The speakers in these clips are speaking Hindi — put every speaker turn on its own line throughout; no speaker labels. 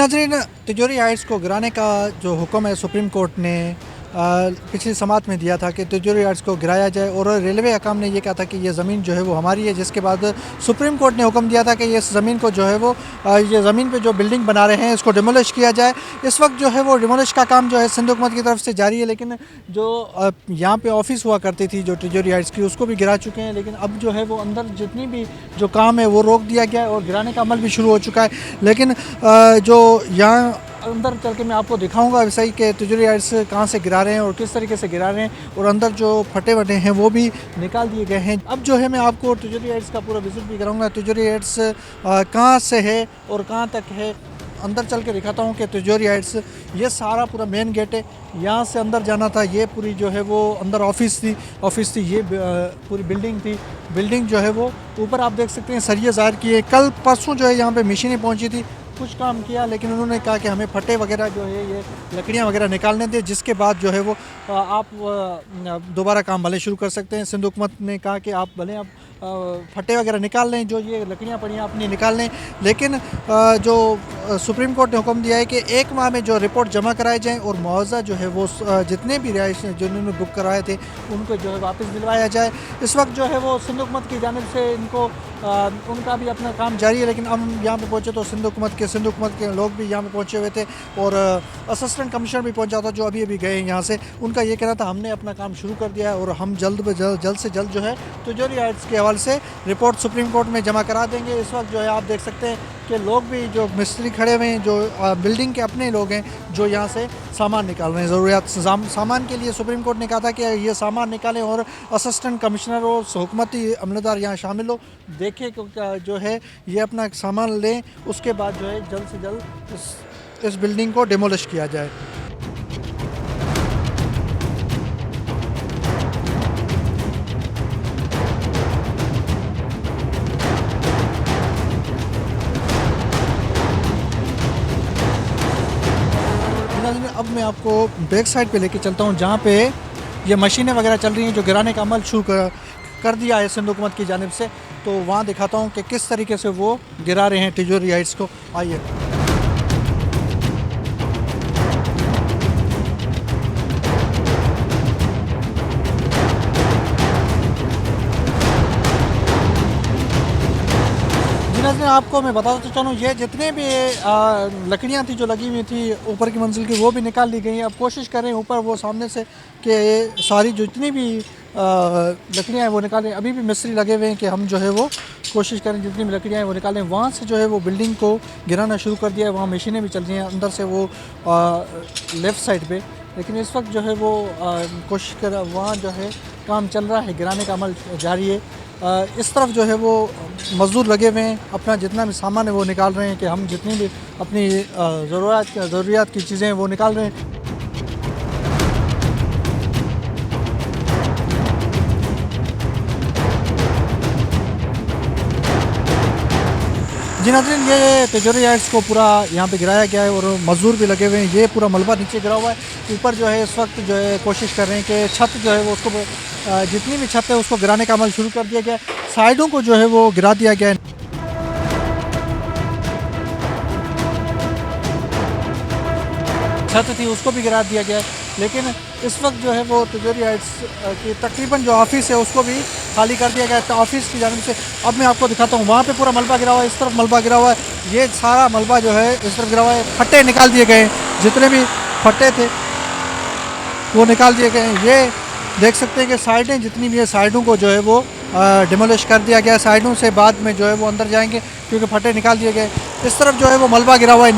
नाज़रीन, तिजोरी हाइट्स को गिराने का जो हुक्म है सुप्रीम कोर्ट ने पिछली समात में दिया था कि तिजोरी हाइट्स को गिराया जाए, और रेलवे हकाम ने ये कहा था कि ये ज़मीन जो है वो हमारी है। जिसके बाद सुप्रीम कोर्ट ने हुक्म दिया था कि इस ज़मीन को जो है वो ये ज़मीन पे जो बिल्डिंग बना रहे हैं इसको डिमोलिश किया जाए। इस वक्त जो है वो डिमोलिश का काम जो है सिंध हुकूमत की तरफ से जारी है, लेकिन जो यहाँ पे ऑफिस हुआ करती थी जो तिजोरी हाइट्स की, उसको भी गिरा चुके हैं। लेकिन अब जो है वो अंदर जितनी भी जो काम है वो रोक दिया गया है और गिराने का अमल भी शुरू हो चुका है। लेकिन जो यहाँ अंदर चल के मैं आपको दिखाऊंगा वैसे ही कि तिजोरी हाइट्स कहाँ से गिरा रहे हैं और किस तरीके से गिरा रहे हैं, और अंदर जो फटे वटे हैं वो भी निकाल दिए गए हैं। अब जो है मैं आपको तिजोरी हाइट्स का पूरा विजिट भी कराऊंगा। तिजोरी हाइट्स कहाँ से है और कहाँ तक है, अंदर चल के दिखाता हूँ कि तिजोरी हाइट्स ये सारा पूरा मेन गेट है। यहाँ से अंदर जाना था, ये पूरी जो है वो अंदर ऑफिस थी, ये पूरी बिल्डिंग थी। बिल्डिंग जो है वो ऊपर आप देख सकते हैं सरिये ज़ाहिर किए। कल परसों जो है यहाँ पे मशीनें पहुँची थी, कुछ काम किया, लेकिन उन्होंने कहा कि हमें फटे वगैरह जो है ये लकड़ियाँ वगैरह निकालने दें, जिसके बाद जो है वो आप दोबारा काम भले शुरू कर सकते हैं। सिंध हुकूमत ने कहा कि आप भले आप फटे वगैरह निकाल लें, जो ये लकड़ियाँ पड़ी हैं अपनी निकाल लें, लेकिन जो सुप्रीम कोर्ट ने हुक्म दिया है कि 1 माह में जो रिपोर्ट जमा कराए जाएँ और मुआवजा जो है वो जितने भी रिहायश जिन्होंने बुक कराए थे उनको जो है वापस दिलवाया जाए। इस वक्त जो है वो सिंध हुकूमत की जानिब से इनको उनका भी अपना काम जारी है। लेकिन हम यहाँ पे पहुँचे तो सिंध हुकूमत के लोग भी यहाँ पे पहुँचे हुए थे, और असिस्टेंट कमिश्नर भी पहुँचा था जो अभी गए यहाँ से। उनका ये कहना था हमने अपना काम शुरू कर दिया है और हम जल्द से जल्द जो है तिजोरी हाइट्स के हवाले से रिपोर्ट सुप्रीम कोर्ट में जमा करा देंगे। इस वक्त जो है आप देख सकते हैं कि लोग भी जो मिस्त्री खड़े हुए हैं, जो बिल्डिंग के अपने लोग हैं, जो यहाँ से सामान निकाल रहे हैं। ज़रूरियात सामान के लिए सुप्रीम कोर्ट ने कहा था कि ये सामान निकालें और असिस्टेंट कमिश्नर और हुकूमती अमलदार यहाँ शामिल हो, देखें जो है ये अपना सामान लें, उसके बाद जो है जल्द से जल्द इस बिल्डिंग को डिमोलिश किया जाए। अब मैं आपको बैक साइड पे लेके चलता हूँ, जहाँ पे ये मशीनें वगैरह चल रही हैं जो गिराने का अमल शुरू कर दिया है सिंध हुकूमत की जानिब से। तो वहाँ दिखाता हूँ कि किस तरीके से वो गिरा रहे हैं तिजोरी हाइट्स को। आइए। आपको मैं बताता चलूँ, ये जितने भी लकड़ियाँ थी जो लगी हुई थी ऊपर की मंजिल की, वो भी निकाल ली गई हैं। अब कोशिश करें ऊपर वो सामने से कि सारी जितनी भी लकड़ियाँ हैं वो निकालें। अभी भी मिस्त्री लगे हुए हैं कि हम जो है वो कोशिश करें जितनी भी लकड़ियाँ हैं वो निकालें। वहाँ से जो है वो बिल्डिंग को गिराना शुरू कर दिया है, वहाँ मशीनें भी चल रही हैं अंदर से वो लेफ़्ट साइड पे। लेकिन इस वक्त जो है वो कोशिश कर वहाँ जो है काम चल रहा है, गिराने का अमल जारी है। इस तरफ जो है वो मज़दूर लगे हुए हैं, अपना जितना भी सामान है वो निकाल रहे हैं कि हम जितनी भी अपनी ज़रूरियात की चीज़ें हैं वो निकाल रहे हैं। जी नाज़रीन, ये तिजोरी हाइट्स को पूरा यहाँ पे गिराया गया है और मज़दूर भी लगे हुए हैं। ये पूरा मलबा नीचे गिरा हुआ है। ऊपर जो है इस वक्त जो है कोशिश कर रहे हैं कि छत जो है वो उसको जितनी भी छत है उसको गिराने का अमल शुरू कर दिया गया है। साइडों को जो है वो गिरा दिया गया है। छत थी उसको भी गिरा दिया गया है। लेकिन इस वक्त जो है वो तिजोरी हाइट्स की तकरीबन जो ऑफिस है उसको भी खाली कर दिया गया है ऑफिस की जानिब से। अब मैं आपको दिखाता हूँ, वहाँ पे पूरा मलबा गिरा हुआ है, इस तरफ मलबा गिरा हुआ है। ये सारा मलबा जो है इस तरफ गिरा हुआ है। फट्टे निकाल दिए गए हैं, जितने भी फट्टे थे वो निकाल दिए गए हैं। ये देख सकते हैं कि साइडें जितनी भी है, साइडों को जो है वो डिमोलिश कर दिया गया है। साइडों से बाद में जो है वो अंदर जाएंगे क्योंकि फटे निकाल दिए गए। इस तरफ जो है वो मलबा गिरा हुआ है,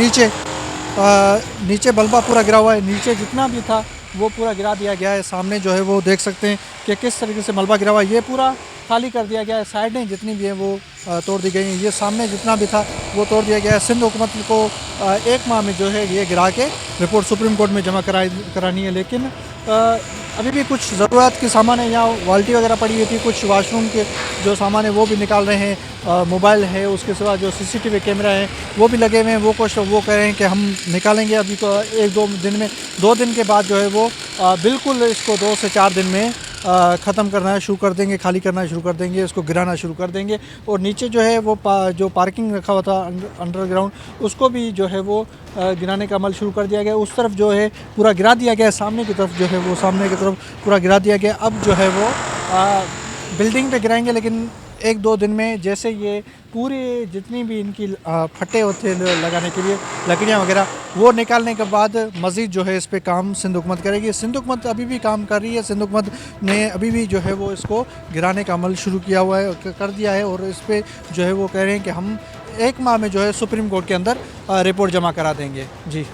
नीचे मलबा पूरा गिरा हुआ है। नीचे जितना भी था वो पूरा गिरा दिया गया है। सामने जो है वो देख सकते हैं कि किस तरीके से मलबा गिरा हुआ है। ये पूरा खाली कर दिया गया है। साइडें जितनी भी हैं वो तोड़ दी गई हैं। ये सामने जितना भी था वो तोड़ दिया गया है। सिंध हुकूमत को 1 माह में जो है ये गिरा के रिपोर्ट सुप्रीम कोर्ट में जमा करानी है। लेकिन अभी भी कुछ ज़रूरत के सामान है, यहाँ बाल्टी वगैरह पड़ी हुई थी, कुछ वाशरूम के जो सामान है वो भी निकाल रहे हैं। मोबाइल है, उसके सिवा जो CCTV कैमरा है वो भी लगे हुए हैं। वो कह रहे हैं कि हम निकालेंगे अभी तो 1-2 दिन में, 2 दिन के बाद जो है वो बिल्कुल इसको 2 से 4 दिन में ख़त्म करना शुरू कर देंगे, खाली करना शुरू कर देंगे, इसको गिराना शुरू कर देंगे। और नीचे जो है वो जो पार्किंग रखा हुआ था अंडरग्राउंड, उसको भी जो है वो गिराने का अमल शुरू कर दिया गया। उस तरफ जो है पूरा गिरा दिया गया, सामने की तरफ जो है वो सामने की तरफ पूरा गिरा दिया गया। अब जो है वो बिल्डिंग पे गिराएंगे, लेकिन 1-2 दिन में जैसे ये पूरे जितनी भी इनकी फट्टे होते हैं लगाने के लिए लकड़ियाँ वगैरह, वो निकालने के बाद मज़ीद जो है इस पे काम सिंध हुकूमत करेगी। सिंध हुकूमत अभी भी काम कर रही है। सिंध हुकूमत ने अभी भी जो है वो इसको गिराने का अमल शुरू किया हुआ है, कर दिया है। और इस पर जो है वो कह रहे हैं कि हम 1 माह में जो है सुप्रीम कोर्ट के अंदर रिपोर्ट जमा करा देंगे। जी।